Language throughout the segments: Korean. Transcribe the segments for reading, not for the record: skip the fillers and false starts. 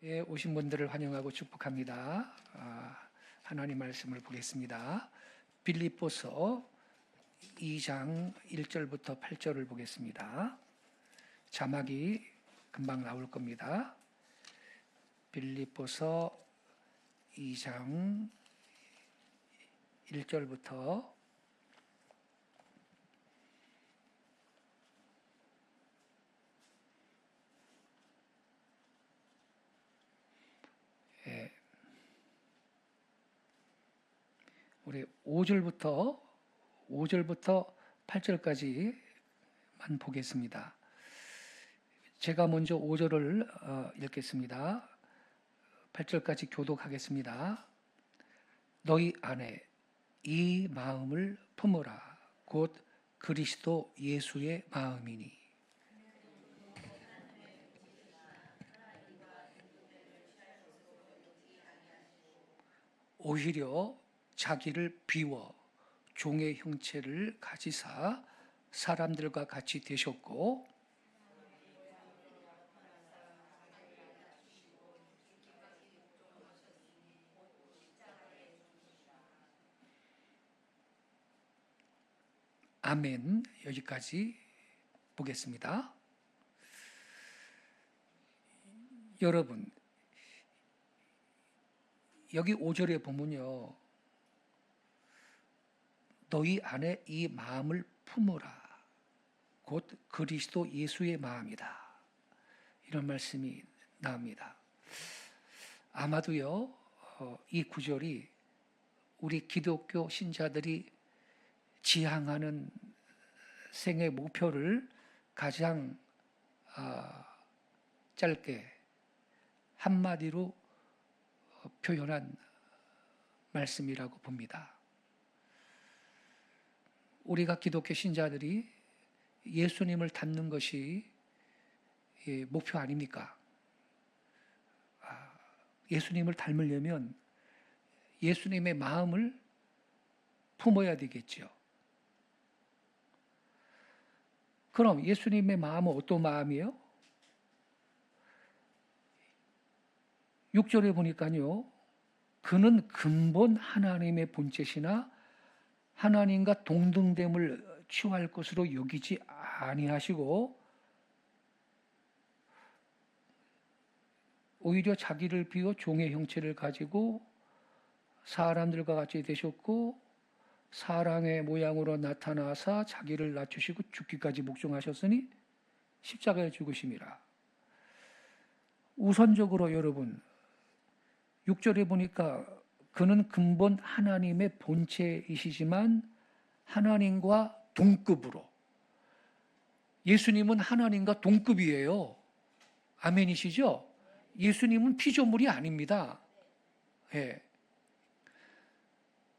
예, 오신 분들을 환영하고 축복합니다. 하나님 말씀을 보겠습니다. 빌립보서 2장 1절부터 8절을 보겠습니다. 자막이 금방 나올 겁니다. 빌립보서 2장 1절부터 5절부터 8절까지만 보겠습니다. 제가 먼저 5절을 읽겠습니다. 8절까지 교독하겠습니다. 너희 안에 이 마음을 품으라. 곧 그리스도 예수의 마음이니 오히려 자기를 비워 종의 형체를 가지사 사람들과 같이 되셨고 아멘. 여기까지 보겠습니다. 여러분, 여기 5절에 보면요, 너희 안에 이 마음을 품으라. 곧 그리스도 예수의 마음이다. 이런 말씀이 나옵니다. 아마도요, 이 구절이 우리 기독교 신자들이 지향하는 생애 목표를 가장 짧게 한마디로 표현한 말씀이라고 봅니다. 우리가 기독교 신자들이 예수님을 닮는 것이 목표 아닙니까? 예수님을 닮으려면 예수님의 마음을 품어야 되겠죠. 그럼 예수님의 마음은 어떤 마음이에요? 6절에 보니까요, 그는 근본 하나님의 본체시나 하나님과 동등됨을 취할 것으로 여기지 아니하시고 오히려 자기를 비워 종의 형체를 가지고 사람들과 같이 되셨고 사랑의 모양으로 나타나사 자기를 낮추시고 죽기까지 복종하셨으니 십자가에 죽으심이라. 우선적으로 여러분 6절에 보니까 그는 근본 하나님의 본체이시지만 하나님과 동급으로, 예수님은 하나님과 동급이에요. 아멘이시죠? 예수님은 피조물이 아닙니다. 예.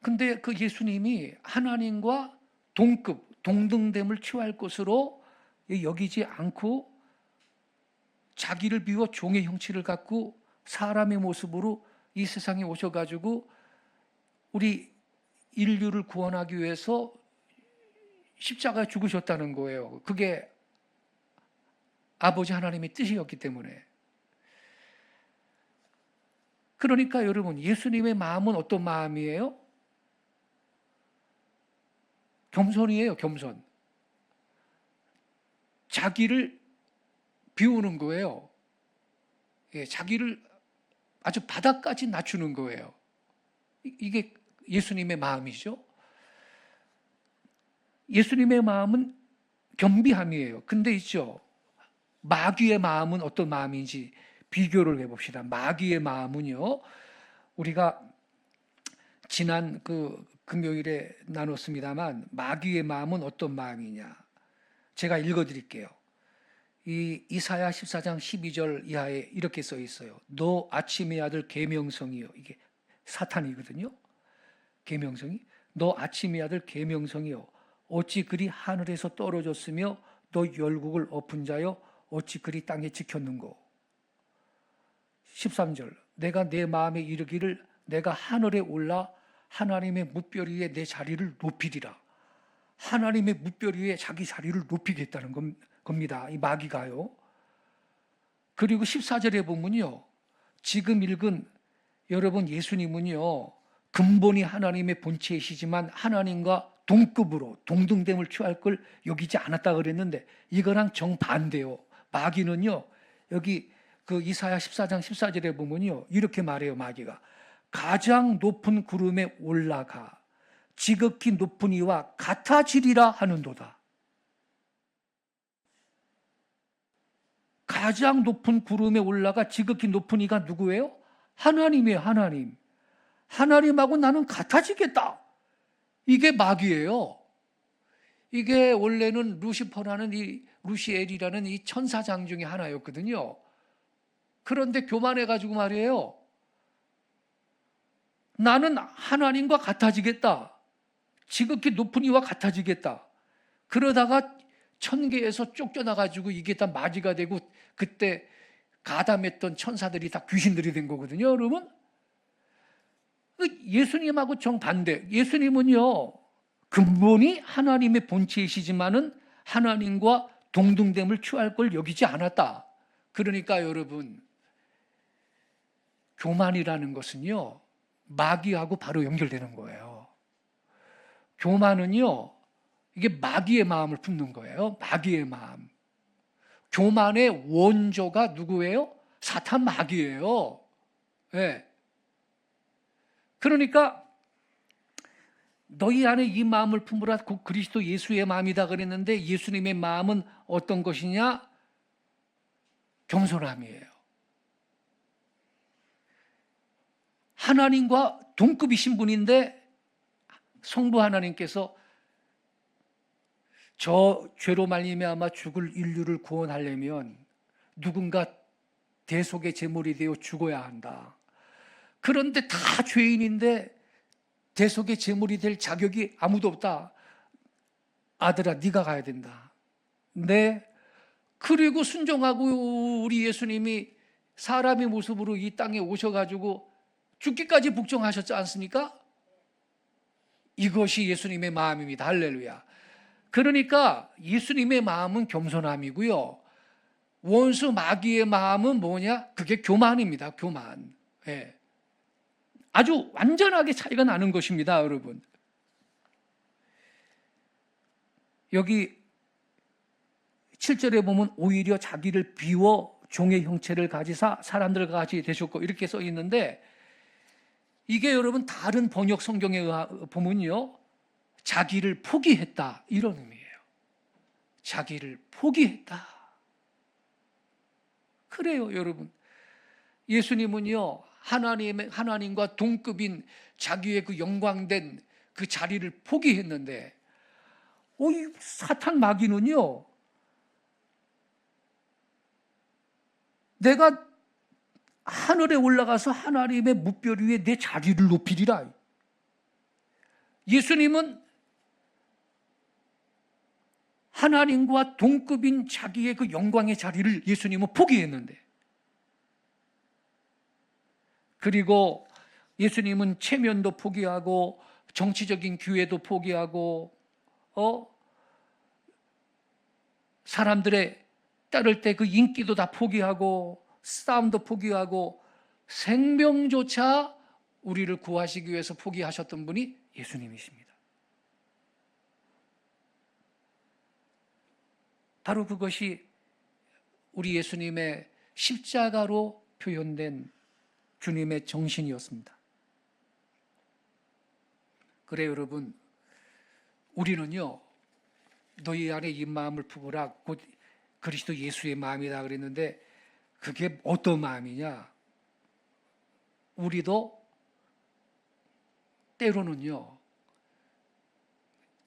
근데 그 예수님이 하나님과 동급, 동등됨을 취할 것으로 여기지 않고 자기를 비워 종의 형체를 갖고 사람의 모습으로 이 세상에 오셔가지고 우리 인류를 구원하기 위해서 십자가에 죽으셨다는 거예요. 그게 아버지 하나님의 뜻이었기 때문에. 그러니까 여러분, 예수님의 마음은 어떤 마음이에요? 겸손이에요, 겸손. 자기를 비우는 거예요. 예, 자기를 아주 바닥까지 낮추는 거예요. 이게 예수님의 마음이죠. 예수님의 마음은 겸비함이에요. 근데 있죠, 마귀의 마음은 어떤 마음인지 비교를 해봅시다. 마귀의 마음은요, 우리가 지난 금요일에 나눴습니다만 마귀의 마음은 어떤 마음이냐, 제가 읽어드릴게요. 이 이사야 14장 12절 이하에 이렇게 써 있어요. 너 아침의 아들 계명성이요. 이게 사탄이거든요. 계명성이. 너 아침의 아들 계명성이요. 어찌 그리 하늘에서 떨어졌으며 너 열국을 엎은 자여 어찌 그리 땅에 지켰는고. 13절. 내가 내 마음에 이르기를 내가 하늘에 올라 하나님의 뭇별 위에 내 자리를 높이리라. 하나님의 뭇별 위에 자기 자리를 높이겠다는 겁니다. 이 마귀가요. 그리고 14절에 보면요, 지금 읽은 여러분 예수님은요, 근본이 하나님의 본체이시지만 하나님과 동급으로 동등됨을 취할 걸 여기지 않았다 그랬는데 이거랑 정반대요. 마귀는요, 여기 그 이사야 14장 14절에 보면요, 이렇게 말해요. 마귀가 가장 높은 구름에 올라가 지극히 높은 이와 같아지리라 하는도다. 가장 높은 구름에 올라가 지극히 높은 이가 누구예요? 하나님이에요. 하나님. 하나님하고 나는 같아지겠다. 이게 마귀예요. 이게 원래는 루시퍼라는 이 루시엘이라는 이 천사장 중에 하나였거든요. 그런데 교만해가지고 말이에요. 나는 하나님과 같아지겠다. 지극히 높은 이와 같아지겠다. 그러다가 천계에서 쫓겨나가지고 이게 다 마귀가 되고 그때 가담했던 천사들이 다 귀신들이 된 거거든요, 여러분. 예수님하고 정반대. 예수님은요, 근본이 하나님의 본체이시지만은 하나님과 동등됨을 취할 걸 여기지 않았다. 그러니까 여러분, 교만이라는 것은요, 마귀하고 바로 연결되는 거예요. 교만은요, 이게 마귀의 마음을 품는 거예요. 마귀의 마음. 교만의 원조가 누구예요? 사탄 마귀예요. 네. 그러니까 너희 안에 이 마음을 품으라 곧 그리스도 예수의 마음이다 그랬는데 예수님의 마음은 어떤 것이냐? 겸손함이에요. 하나님과 동급이신 분인데 성부 하나님께서 저 죄로 말미암아 죽을 인류를 구원하려면 누군가 대속의 제물이 되어 죽어야 한다. 그런데 다 죄인인데 대속의 제물이 될 자격이 아무도 없다. 아들아, 네가 가야 된다. 네. 그리고 순종하고 우리 예수님이 사람의 모습으로 이 땅에 오셔가지고 죽기까지 복종하셨지 않습니까? 이것이 예수님의 마음입니다. 할렐루야. 그러니까 예수님의 마음은 겸손함이고요. 원수 마귀의 마음은 뭐냐? 그게 교만입니다. 교만. 예. 아주 완전하게 차이가 나는 것입니다, 여러분. 여기 7절에 보면 오히려 자기를 비워 종의 형체를 가지사 사람들과 같이 되셨고 이렇게 써 있는데 이게 여러분 다른 번역 성경에 보면요. 자기를 포기했다 이런 의미예요. 자기를 포기했다. 그래요, 여러분. 예수님은요. 하나님과 동급인 자기의 그 영광된 그 자리를 포기했는데 이 사탄 마귀는요. 내가 하늘에 올라가서 하나님의 무별 위에 내 자리를 높이리라. 예수님은 하나님과 동급인 자기의 그 영광의 자리를 예수님은 포기했는데 그리고 예수님은 체면도 포기하고 정치적인 기회도 포기하고 사람들의 따를 때 그 인기도 다 포기하고 싸움도 포기하고 생명조차 우리를 구하시기 위해서 포기하셨던 분이 예수님이십니다. 바로 그것이 우리 예수님의 십자가로 표현된 주님의 정신이었습니다. 그래 여러분, 우리는요 너희 안에 이 마음을 품으라 곧 그리스도 예수의 마음이다 그랬는데 그게 어떤 마음이냐? 우리도 때로는요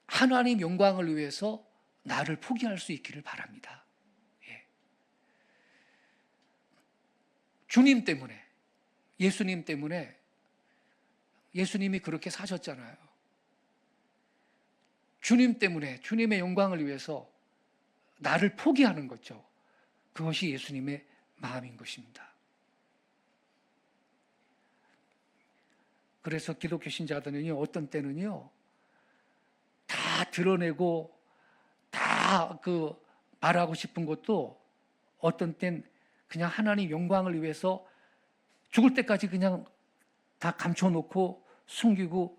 하나님 영광을 위해서 나를 포기할 수 있기를 바랍니다. 예. 주님 때문에, 예수님 때문에 예수님이 그렇게 사셨잖아요. 주님 때문에, 주님의 영광을 위해서 나를 포기하는 거죠. 그것이 예수님의 마음인 것입니다. 그래서 기독교 신자들은요, 어떤 때는요, 다 드러내고 다 그 말하고 싶은 것도 어떤 땐 그냥 하나님 영광을 위해서 죽을 때까지 그냥 다 감춰놓고 숨기고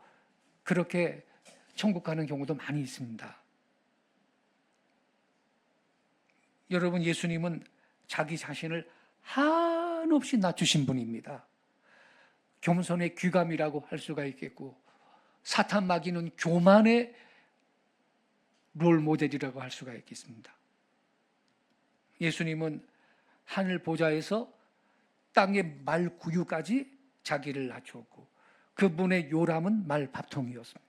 그렇게 천국 가는 경우도 많이 있습니다. 여러분, 예수님은 자기 자신을 한없이 낮추신 분입니다. 겸손의 귀감이라고 할 수가 있겠고, 사탄 마귀는 교만의 롤 모델이라고 할 수가 있겠습니다. 예수님은 하늘 보좌에서 땅의 말 구유까지 자기를 낮추었고, 그분의 요람은 말 밥통이었습니다.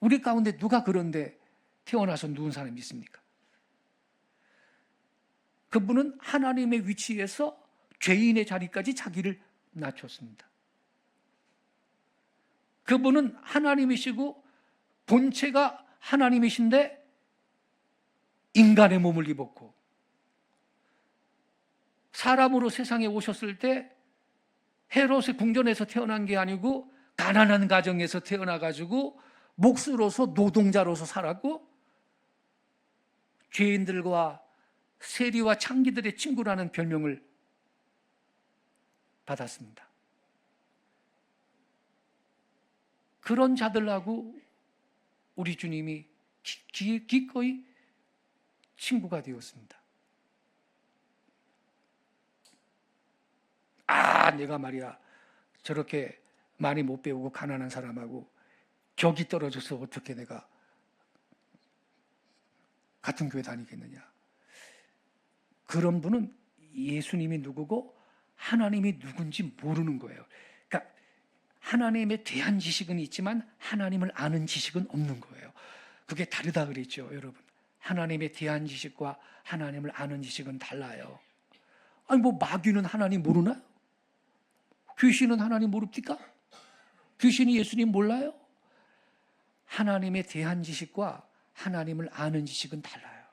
우리 가운데 누가 그런데 태어나서 누운 사람이 있습니까? 그분은 하나님의 위치에서 죄인의 자리까지 자기를 낮췄습니다. 그분은 하나님이시고 본체가 하나님이신데 인간의 몸을 입었고, 사람으로 세상에 오셨을 때 헤롯의 궁전에서 태어난 게 아니고 가난한 가정에서 태어나가지고 목수로서 노동자로서 살았고, 죄인들과 세리와 창기들의 친구라는 별명을 받았습니다. 그런 자들하고 우리 주님이 기꺼이 친구가 되었습니다. 내가 말이야 저렇게 많이 못 배우고 가난한 사람하고 격이 떨어져서 어떻게 내가 같은 교회 다니겠느냐. 그런 분은 예수님이 누구고 하나님이 누군지 모르는 거예요. 그러니까 하나님에 대한 지식은 있지만 하나님을 아는 지식은 없는 거예요. 그게 다르다 그랬죠, 여러분. 하나님에 대한 지식과 하나님을 아는 지식은 달라요. 아니 뭐 마귀는 하나님 모르나? 귀신은 하나님 모릅니까? 귀신이 예수님 몰라요? 하나님에 대한 지식과 하나님을 아는 지식은 달라요.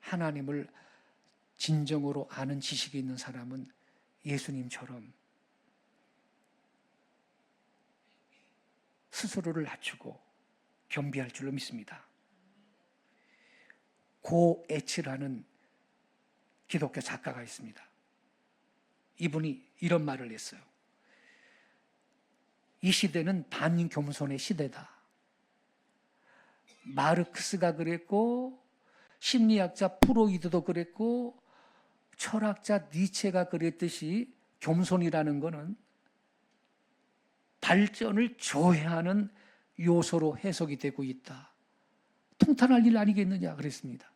하나님을 진정으로 아는 지식이 있는 사람은 예수님처럼 스스로를 낮추고 겸비할 줄로 믿습니다. 고 에츠라는 기독교 작가가 있습니다. 이분이 이런 말을 했어요. 이 시대는 반겸손의 시대다. 마르크스가 그랬고, 심리학자 프로이드도 그랬고, 철학자 니체가 그랬듯이 겸손이라는 것은 발전을 저해하는 요소로 해석이 되고 있다. 통탄할 일 아니겠느냐 그랬습니다.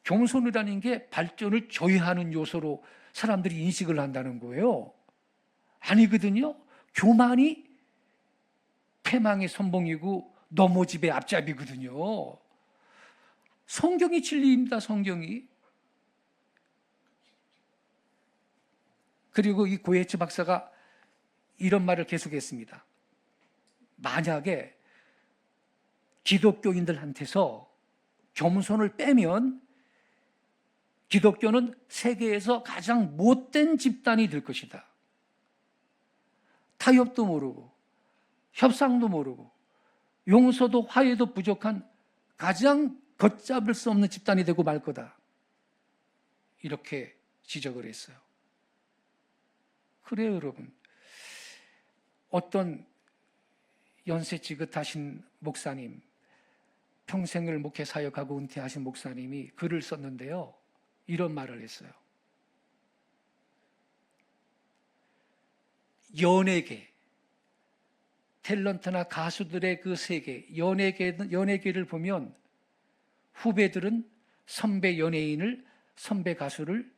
겸손이라는 게 발전을 저해하는 요소로 사람들이 인식을 한다는 거예요. 아니거든요. 교만이 패망의 선봉이고 넘어집의 앞잡이거든요. 성경이 진리입니다. 성경이. 그리고 이 고에츠 박사가 이런 말을 계속했습니다. 만약에 기독교인들한테서 겸손을 빼면 기독교는 세계에서 가장 못된 집단이 될 것이다. 타협도 모르고 협상도 모르고 용서도 화해도 부족한 가장 걷잡을 수 없는 집단이 되고 말 거다. 이렇게 지적을 했어요. 그래요, 여러분. 어떤 연세 지긋하신 목사님, 평생을 목회 사역하고 은퇴하신 목사님이 글을 썼는데요. 이런 말을 했어요. 연예계, 탤런트나 가수들의 그 세계, 연예계를 보면 후배들은 선배 연예인을, 선배 가수를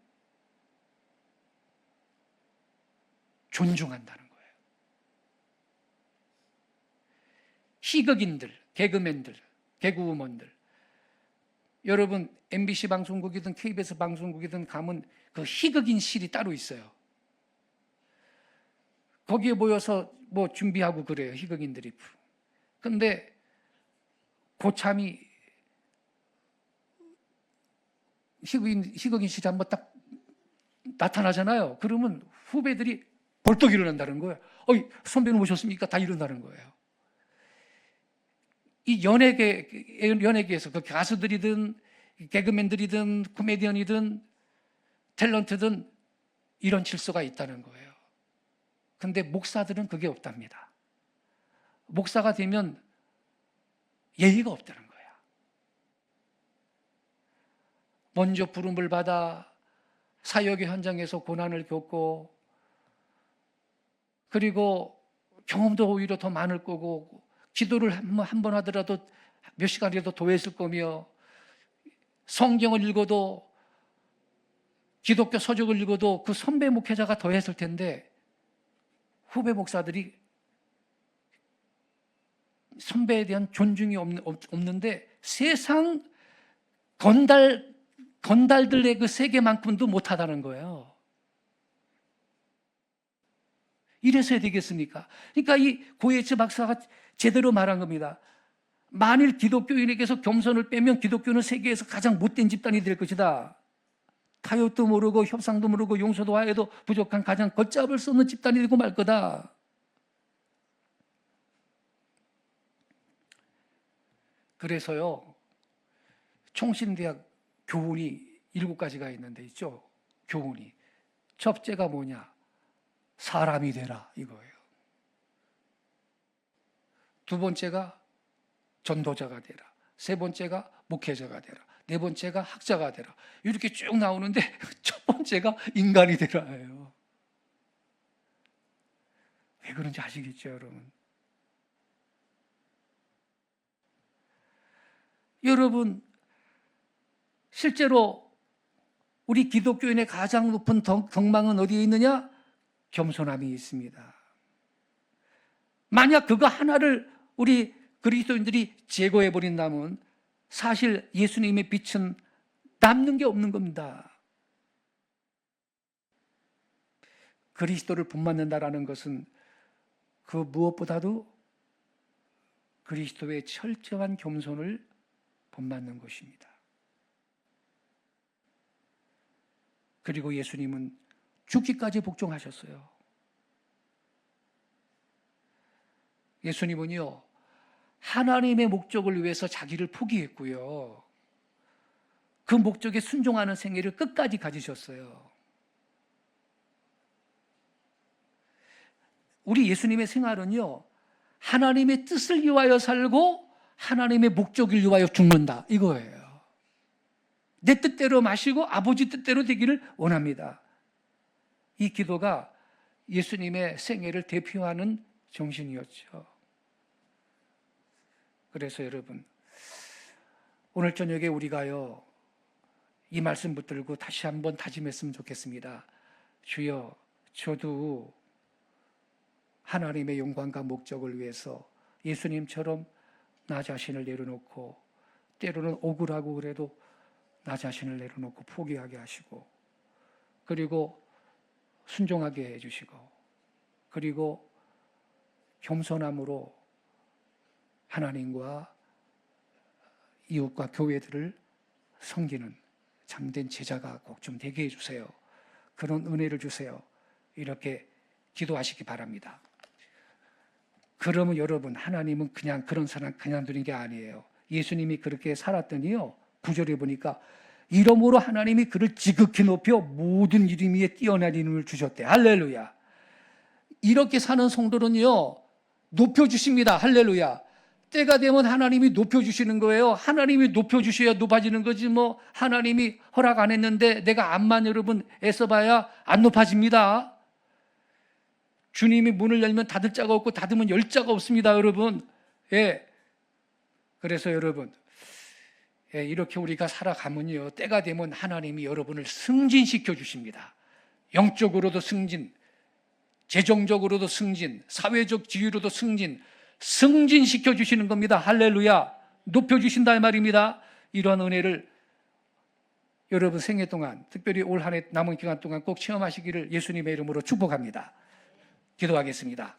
존중한다는 거예요. 희극인들, 개그맨들, 개그우먼들, 여러분 MBC 방송국이든 KBS 방송국이든 가면 그 희극인실이 따로 있어요. 거기에 모여서 뭐 준비하고 그래요, 희극인들이. 근데 고참이 희극인실이 한번 딱 나타나잖아요. 그러면 후배들이 벌떡 일어난다는 거예요. 선배님 오셨습니까? 다 일어나는 거예요. 이 연예계에서 그 가수들이든 개그맨들이든 코미디언이든 탤런트든 이런 질서가 있다는 거예요. 근데 목사들은 그게 없답니다. 목사가 되면 예의가 없다는 거야. 먼저 부름을 받아 사역의 현장에서 고난을 겪고, 그리고 경험도 오히려 더 많을 거고, 기도를 한 번 하더라도 몇 시간이라도 더 했을 거며, 성경을 읽어도, 기독교 서적을 읽어도 그 선배 목회자가 더 했을 텐데, 후배 목사들이 선배에 대한 존중이 없는데 세상 건달들의 그 세계만큼도 못하다는 거예요. 이래서 해야 되겠습니까? 그러니까 이 고예츠 박사가 제대로 말한 겁니다. 만일 기독교인에게서 겸손을 빼면 기독교는 세계에서 가장 못된 집단이 될 것이다. 타협도 모르고 협상도 모르고 용서도 하여도 부족한 가장 걷잡을 수 없는 집단이 되고 말 거다. 그래서요, 총신대학 교훈이 7가지가 있는데 있죠. 교훈이. 첫째가 뭐냐? 사람이 되라, 이거예요. 두 번째가 전도자가 되라. 세 번째가 목회자가 되라. 네 번째가 학자가 되라. 이렇게 쭉 나오는데 첫 번째가 인간이 되라예요. 왜 그런지 아시겠죠, 여러분? 여러분, 실제로 우리 기독교인의 가장 높은 덕망은 어디에 있느냐? 겸손함이 있습니다. 만약 그거 하나를 우리 그리스도인들이 제거해버린다면 사실 예수님의 빛은 남는 게 없는 겁니다. 그리스도를 본받는다라는 것은 그 무엇보다도 그리스도의 철저한 겸손을 본받는 것입니다. 그리고 예수님은 죽기까지 복종하셨어요. 예수님은요, 하나님의 목적을 위해서 자기를 포기했고요. 그 목적에 순종하는 생애를 끝까지 가지셨어요. 우리 예수님의 생활은요, 하나님의 뜻을 위하여 살고 하나님의 목적을 위하여 죽는다, 이거예요. 내 뜻대로 마시고 아버지 뜻대로 되기를 원합니다. 이 기도가 예수님의 생애를 대표하는 정신이었죠. 그래서 여러분, 오늘 저녁에 우리가요, 이 말씀 붙들고 다시 한번 다짐했으면 좋겠습니다. 주여, 저도 하나님의 영광과 목적을 위해서 예수님처럼 나 자신을 내려놓고, 때로는 억울하고 그래도 나 자신을 내려놓고 포기하게 하시고, 그리고 순종하게 해주시고, 그리고 겸손함으로 하나님과 이웃과 교회들을 섬기는 참된 제자가 꼭 좀 되게 해주세요. 그런 은혜를 주세요. 이렇게 기도하시기 바랍니다. 그러면 여러분, 하나님은 그냥 그런 사람 그냥 두는 게 아니에요. 예수님이 그렇게 살았더니요, 9절에 보니까 이러므로 하나님이 그를 지극히 높여 모든 이름 위에 뛰어난 이름을 주셨대. 할렐루야. 이렇게 사는 성도는요, 높여주십니다. 할렐루야. 때가 되면 하나님이 높여주시는 거예요. 하나님이 높여주셔야 높아지는 거지, 뭐 하나님이 허락 안 했는데 내가 암만 여러분 애써봐야 안 높아집니다. 주님이 문을 열면 닫을 자가 없고 닫으면 열 자가 없습니다, 여러분. 예. 그래서 여러분, 예, 이렇게 우리가 살아가면요, 때가 되면 하나님이 여러분을 승진시켜 주십니다. 영적으로도 승진, 재정적으로도 승진, 사회적 지위로도 승진시켜 주시는 겁니다. 할렐루야. 높여주신다 이 말입니다. 이러한 은혜를 여러분 생애 동안, 특별히 올 한 해 남은 기간 동안 꼭 체험하시기를 예수님의 이름으로 축복합니다. 기도하겠습니다.